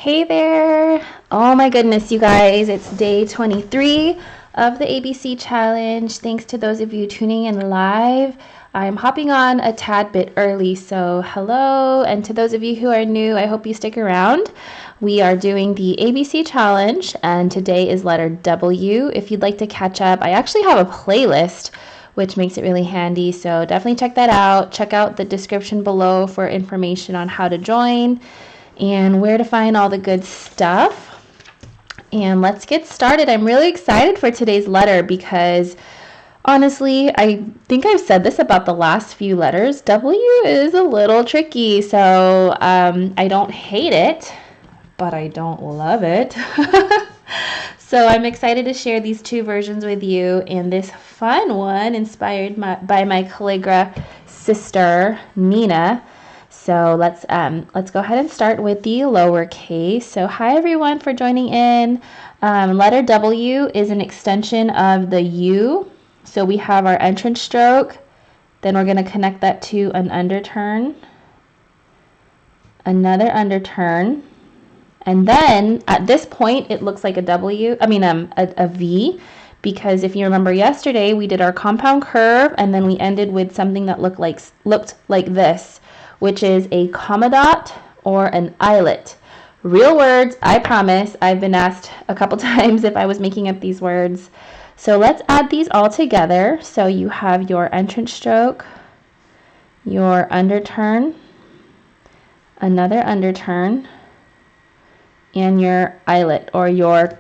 Hey there! Oh my goodness, you guys, it's day 23 of the ABC challenge. Thanks to those of you tuning in live. I'm hopping on a tad bit early, so hello. And to those of you who are new, I hope you stick around. We are doing the ABC challenge, and today is letter W. If you'd like to catch up, I actually have a playlist, which makes it really handy, so definitely check that out. Check out the description below for information on how to join and where to find all the good stuff. And let's get started. I'm really excited for today's letter because honestly, I think I've said this about the last few letters. W is a little tricky, so I don't hate it, but I don't love it. So I'm excited to share these two versions with you, and this fun one inspired by my calligraphy sister, Nina. So let's go ahead and start with the lowercase. So hi everyone for joining in. Letter W is an extension of the U. So we have our entrance stroke, then we're going to connect that to an underturn, another underturn, and then at this point it looks like a V, because if you remember yesterday we did our compound curve and then we ended with something that looked like this, which is a comma dot or an eyelet. Real words, I promise. I've been asked a couple times if I was making up these words. So let's add these all together. So you have your entrance stroke, your underturn, another underturn, and your eyelet or your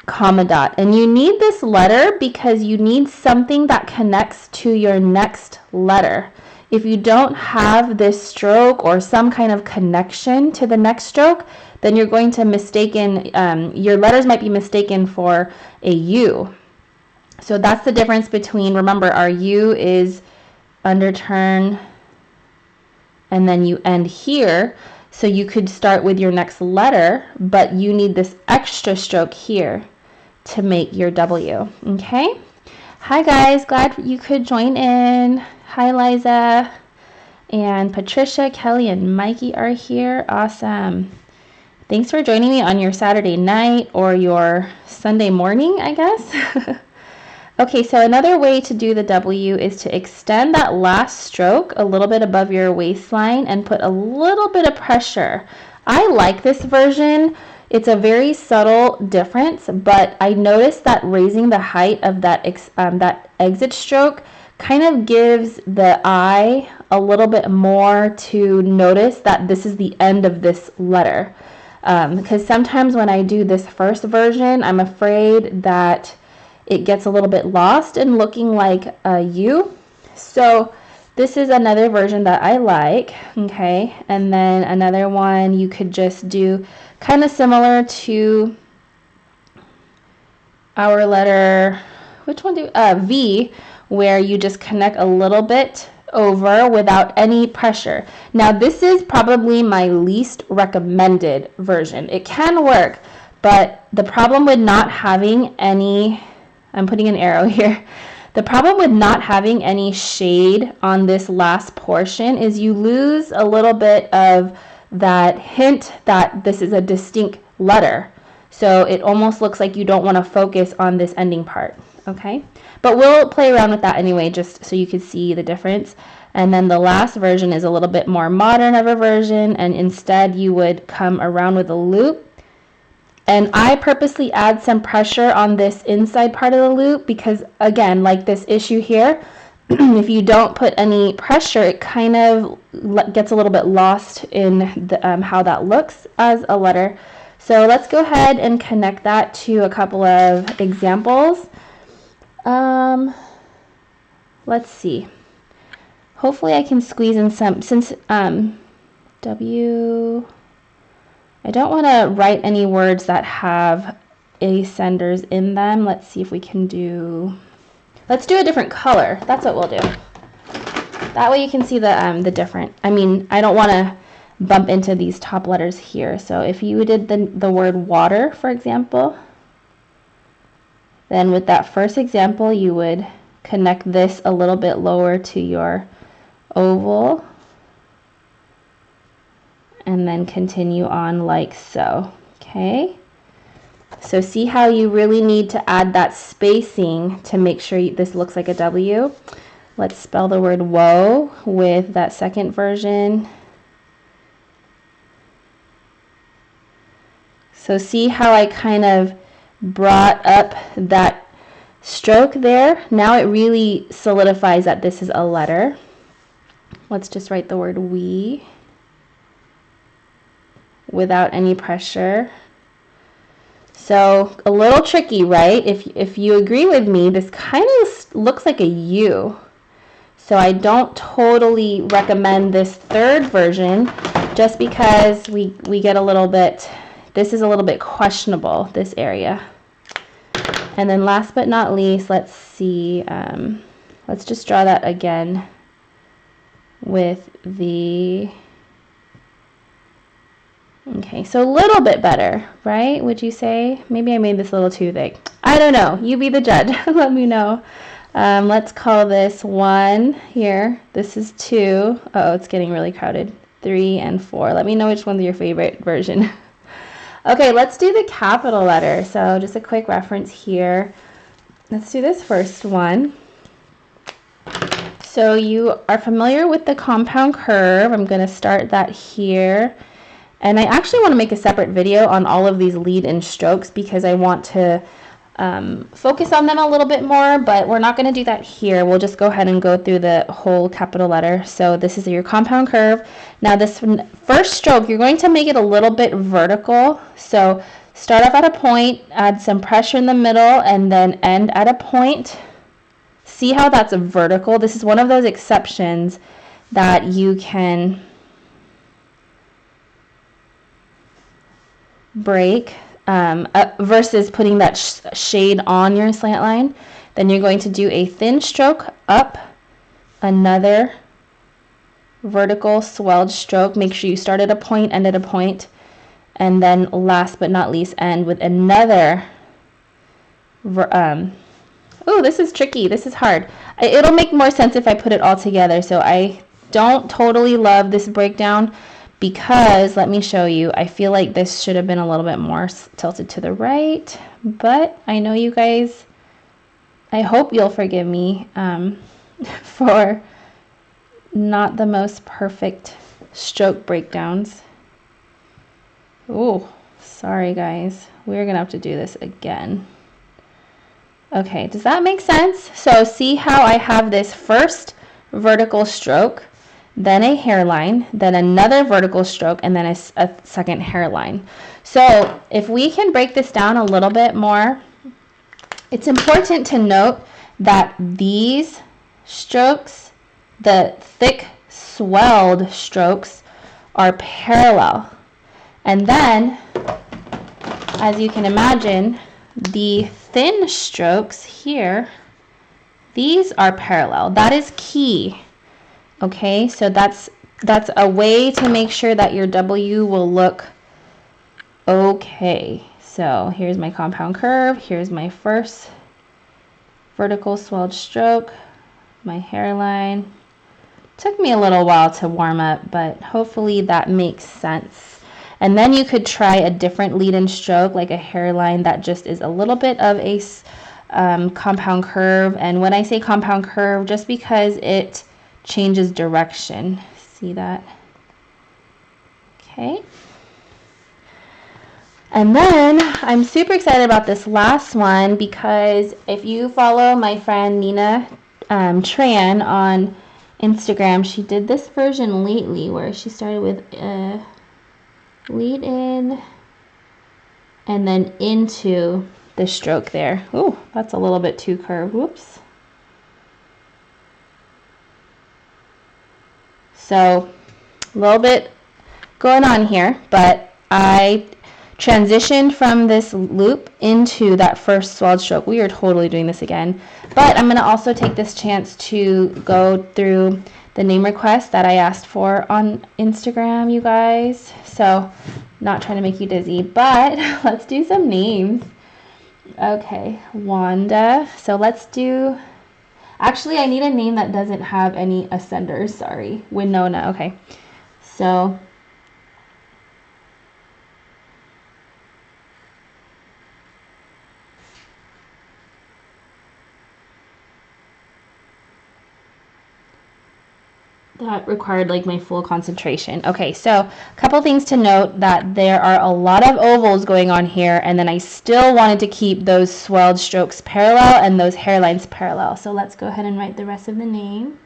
comma dot. And you need this letter because you need something that connects to your next letter. If you don't have this stroke or some kind of connection to the next stroke, then you're going to your letters might be mistaken for a U. So that's the difference between, remember, our U is underturn, and then you end here. So you could start with your next letter, but you need this extra stroke here to make your W, okay? Hi guys, glad you could join in. Hi Liza, and Patricia, Kelly, and Mikey are here. Awesome. Thanks for joining me on your Saturday night or your Sunday morning, I guess. Okay, so another way to do the W is to extend that last stroke a little bit above your waistline and put a little bit of pressure. I like this version. It's a very subtle difference, but I noticed that raising the height of that exit stroke kind of gives the eye a little bit more to notice that this is the end of this letter. Because sometimes when I do this first version, I'm afraid that it gets a little bit lost in looking like a U. So this is another version that I like, okay? And then another one you could just do kind of similar to our letter, V, where you just connect a little bit over without any pressure. Now this is probably my least recommended version. It can work, but the problem with not having any, I'm putting an arrow here, the problem with not having any shade on this last portion is you lose a little bit of that hint that this is a distinct letter. So it almost looks like you don't want to focus on this ending part, okay? But we'll play around with that anyway, just so you can see the difference. And then the last version is a little bit more modern of a version, and instead you would come around with a loop. And I purposely add some pressure on this inside part of the loop because, again, like this issue here, if you don't put any pressure, it kind of gets a little bit lost in how that looks as a letter. So let's go ahead and connect that to a couple of examples. Let's see. Hopefully I can squeeze in some, since W, I don't want to write any words that have ascenders in them. Let's see if we can let's do a different color. That's what we'll do. That way you can see the different, I don't want to bump into these top letters here. So if you did the word water, for example, then with that first example, you would connect this a little bit lower to your oval. And then continue on like so. Okay, so see how you really need to add that spacing to make sure this looks like a W. Let's spell the word whoa with that second version. So see how I kind of brought up that stroke there? Now it really solidifies that this is a letter. Let's just write the word we without any pressure. So a little tricky, right? If you agree with me, this kind of looks like a U. So I don't totally recommend this third version just because we get a little bit, this is a little bit questionable, this area. And then last but not least, let's see, let's just draw that again with the, okay, so a little bit better, right? Would you say? Maybe I made this a little too thick. I don't know. You be the judge. Let me know. Let's call this 1 here. This is 2. Uh-oh, it's getting really crowded. 3 and 4. Let me know which one's your favorite version. Okay, let's do the capital letter. So just a quick reference here. Let's do this first one. So you are familiar with the compound curve. I'm going to start that here. And I actually want to make a separate video on all of these lead-in strokes because I want to focus on them a little bit more, but we're not going to do that here. We'll just go ahead and go through the whole capital letter. So this is your compound curve. Now this first stroke, you're going to make it a little bit vertical. So start off at a point, add some pressure in the middle, and then end at a point. See how that's vertical? This is one of those exceptions that you can break. Versus putting that shade on your slant line. Then you're going to do a thin stroke up, another vertical swelled stroke. Make sure you start at a point, end at a point, and then last but not least end with another oh, this is tricky. This is hard. It'll make more sense if I put it all together. So I don't totally love this breakdown, because let me show you, I feel like this should have been a little bit more tilted to the right, but I know you guys, I hope you'll forgive me for not the most perfect stroke breakdowns. Oh, sorry guys, we're gonna have to do this again. Okay, does that make sense? So see how I have this first vertical stroke, then a hairline, then another vertical stroke, and then a second hairline. So if we can break this down a little bit more, it's important to note that these strokes, the thick swelled strokes, are parallel. And then, as you can imagine, the thin strokes here, these are parallel. That is key. Okay, so that's a way to make sure that your W will look okay. So here's my compound curve, here's my first vertical swelled stroke, my hairline. Took me a little while to warm up, but hopefully that makes sense. And then you could try a different lead-in stroke, like a hairline that just is a little bit of a compound curve. And when I say compound curve, just because it changes direction. See that? Okay. And then I'm super excited about this last one, because if you follow my friend Nina Tran on Instagram, she did this version lately where she started with lead in and then into the stroke there. Ooh, that's a little bit too curved. Whoops. So a little bit going on here, but I transitioned from this loop into that first swelled stroke. We are totally doing this again, but I'm going to also take this chance to go through the name request that I asked for on Instagram, you guys. So not trying to make you dizzy, but let's do some names. Okay, Wanda. So let's do, actually I need a name that doesn't have any ascenders, sorry. Winona, okay. So That required like my full concentration. Okay, so a couple things to note, that there are a lot of ovals going on here, and then I still wanted to keep those swelled strokes parallel and those hairlines parallel. So let's go ahead and write the rest of the name.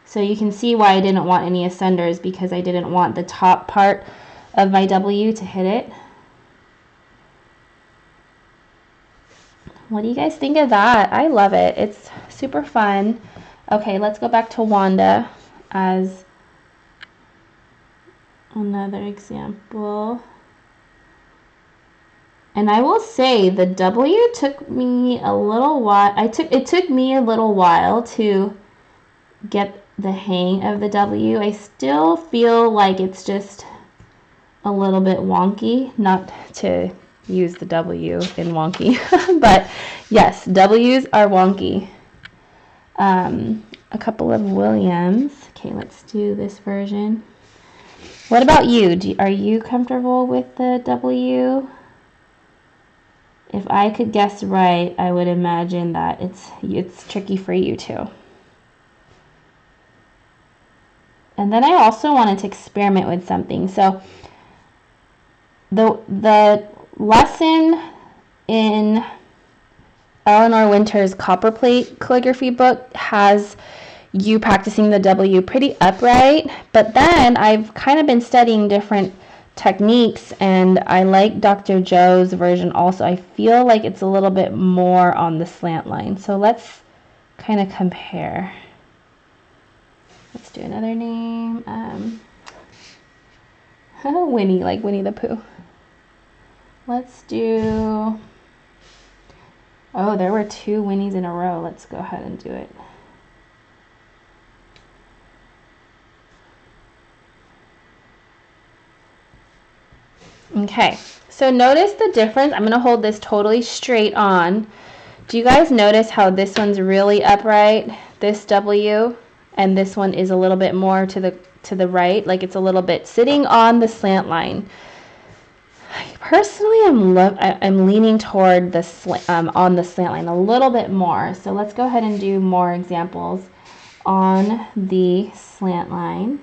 So you can see why I didn't want any ascenders, because I didn't want the top part of my W to hit it. What do you guys think of that? I love it. It's super fun. Okay, let's go back to Wanda as another example. And I will say the W took me a little while. It took me a little while to get the hang of the W. I still feel like it's just a little bit wonky, not to use the W in wonky, but yes, W's are wonky. A couple of Williams. Okay, let's do this version. What about you? Are you comfortable with the W? If I could guess right, I would imagine that it's tricky for you too. And then I also wanted to experiment with something. So the lesson in Eleanor Winter's Copperplate calligraphy book has you practicing the W pretty upright, but then I've kind of been studying different techniques, and I like Dr. Joe's version also. I feel like it's a little bit more on the slant line. So let's kind of compare. Let's do another name. Winnie, like Winnie the Pooh. Let's do... Oh, there were 2 Winnies in a row. Let's go ahead and do it. Okay, so notice the difference. I'm going to hold this totally straight on. Do you guys notice how this one's really upright, this W, and this one is a little bit more to the right, like it's a little bit sitting on the slant line? Personally, I'm leaning toward the on the slant line a little bit more. So let's go ahead and do more examples on the slant line.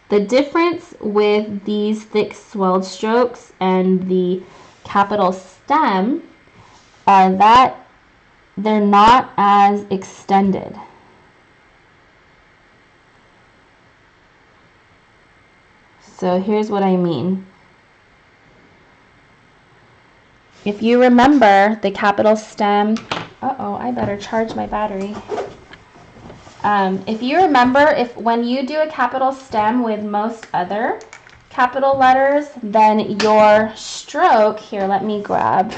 The difference with these thick swelled strokes and the capital stem are that they're not as extended. So here's what I mean. If you remember the capital stem, I better charge my battery. If you remember, when you do a capital stem with most other capital letters, then your stroke, here, let me grab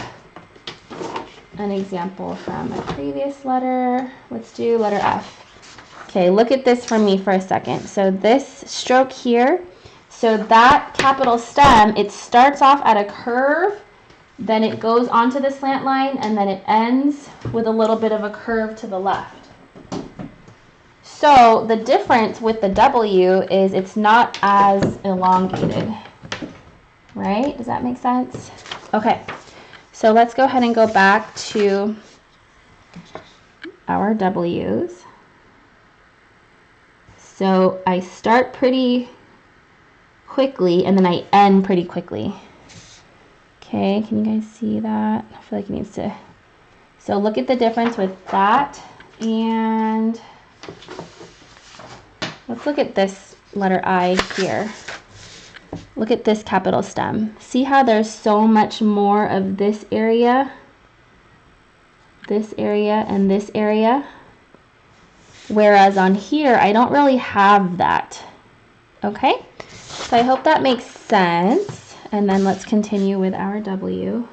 an example from a previous letter. Let's do letter F. Okay, look at this for me for a second. So this stroke here, so that capital stem, it starts off at a curve, then it goes onto the slant line, and then it ends with a little bit of a curve to the left. So the difference with the W is it's not as elongated, right? Does that make sense? Okay, so let's go ahead and go back to our W's. So I start pretty quickly and then I end pretty quickly. Okay, can you guys see that? I feel like it needs to. So look at the difference with that, and let's look at this letter I here. Look at this capital stem. See how there's so much more of this area, and this area? Whereas on here, I don't really have that. Okay, so I hope that makes sense. And then let's continue with our W.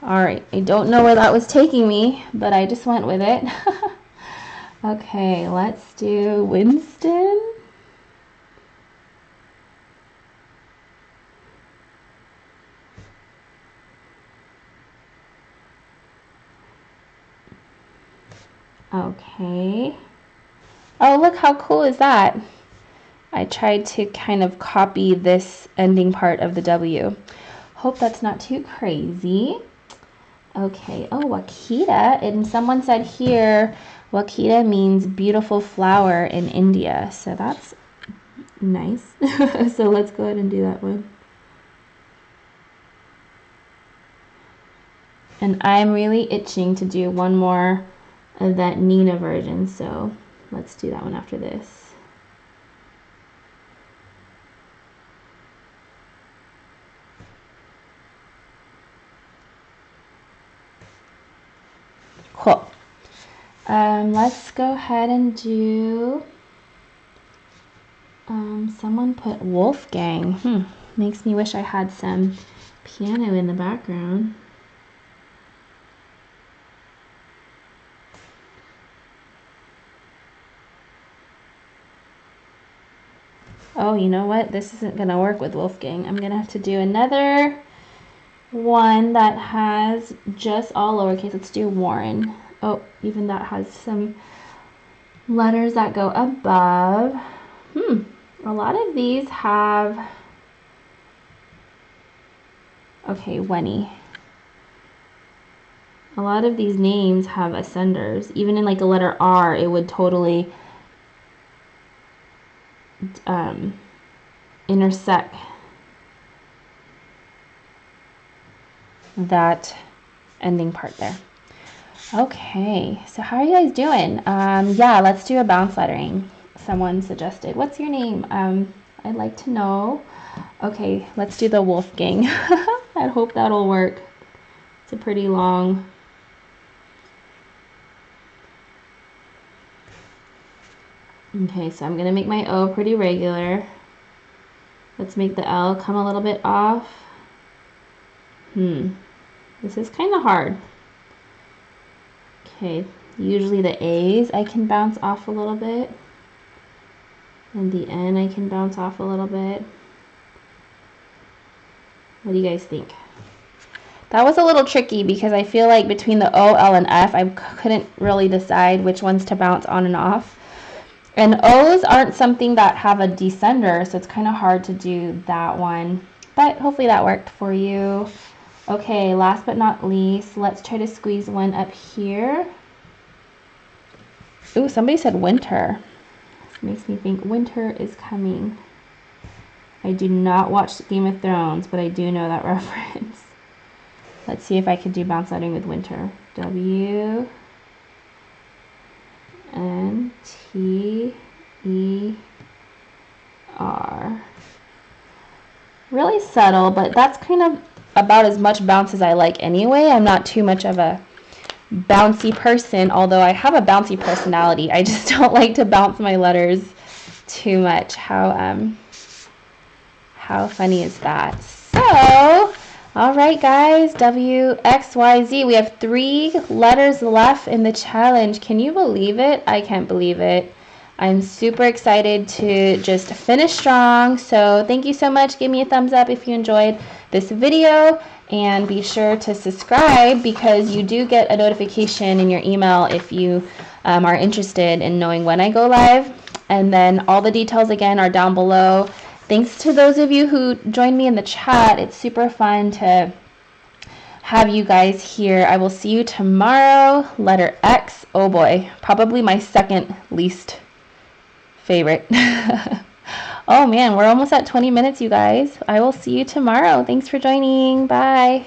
All right, I don't know where that was taking me, but I just went with it. Okay, let's do Winston. Okay. Oh, look, how cool is that? I tried to kind of copy this ending part of the W. Hope that's not too crazy. Okay, oh, Wakita, and someone said here, Wakita means beautiful flower in India, so that's nice. So let's go ahead and do that one. And I'm really itching to do one more of that Nina version, so let's do that one after this. Cool. Let's go ahead and do, someone put Wolfgang. Makes me wish I had some piano in the background. Oh, you know what? This isn't going to work with Wolfgang. I'm going to have to do another one that has just all lowercase. Let's do Warren. Oh, even that has some letters that go above. A lot of these have, okay, Wenny. A lot of these names have ascenders. Even in like a letter R, it would totally intersect that ending part there. Okay, so how are you guys doing? Yeah, let's do a bounce lettering. Someone suggested. What's your name? I'd like to know. Okay, let's do the Wolfgang. I hope that'll work. It's a pretty long. Okay, so I'm gonna make my O pretty regular. Let's make the L come a little bit off. This is kind of hard. Okay, usually the A's I can bounce off a little bit. And the N I can bounce off a little bit. What do you guys think? That was a little tricky because I feel like between the O, L, and F, I couldn't really decide which ones to bounce on and off. And O's aren't something that have a descender, so it's kind of hard to do that one. But hopefully that worked for you. Okay, last but not least, let's try to squeeze one up here. Ooh, somebody said winter. This makes me think winter is coming. I do not watch Game of Thrones, but I do know that reference. Let's see if I can do bounce lettering with winter. W N T E R. Really subtle, but that's kind of about as much bounce as I like anyway. I'm not too much of a bouncy person, although I have a bouncy personality. I just don't like to bounce my letters too much. How funny is that? So, all right, guys, W, X, Y, Z. We have 3 letters left in the challenge. Can you believe it? I can't believe it. I'm super excited to just finish strong. So thank you so much. Give me a thumbs up if you enjoyed this video. And be sure to subscribe because you do get a notification in your email if you are interested in knowing when I go live. And then all the details, again, are down below. Thanks to those of you who joined me in the chat. It's super fun to have you guys here. I will see you tomorrow. Letter X. Oh boy, probably my second least favorite. Oh man, we're almost at 20 minutes, you guys. I will see you tomorrow. Thanks for joining. Bye.